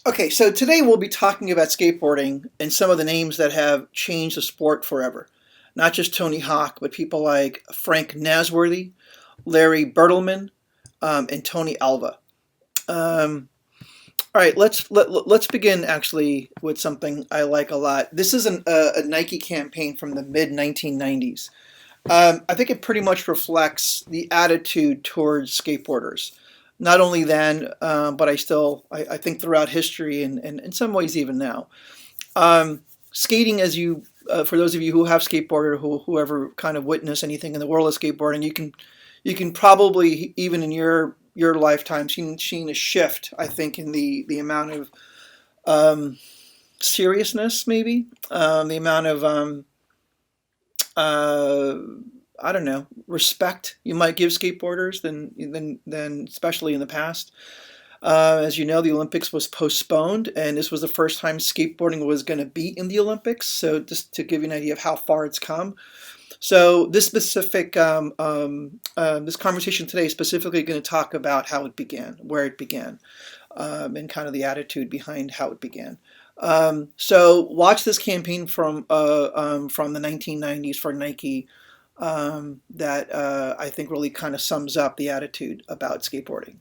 Okay, so today we'll be talking about skateboarding and some of the names that have changed the sport forever. Not just Tony Hawk, but people like Frank Nasworthy, Larry Bertelman, and Tony Alva. Um, all right, let's begin actually with something I like a lot. This is a Nike campaign from the mid 1990s. I think it pretty much reflects the attitude towards skateboarders. Not only then, but I think throughout history and in some ways even now. Skating, for those of you who have skateboarded, whoever kind of witnessed anything in the world of skateboarding, you can probably even in your lifetime seen a shift. I think in the amount of seriousness, maybe the amount of uh, I don't know, respect you might give skateboarders than especially in the past. As you know, the Olympics was postponed, and this was the first time skateboarding was going to be in the Olympics. So just to give you an idea of how far it's come. So this conversation today is specifically going to talk about how it began, where it began, and kind of the attitude behind how it began. So watch this campaign from the 1990s for Nike that I think really kind of sums up the attitude about skateboarding.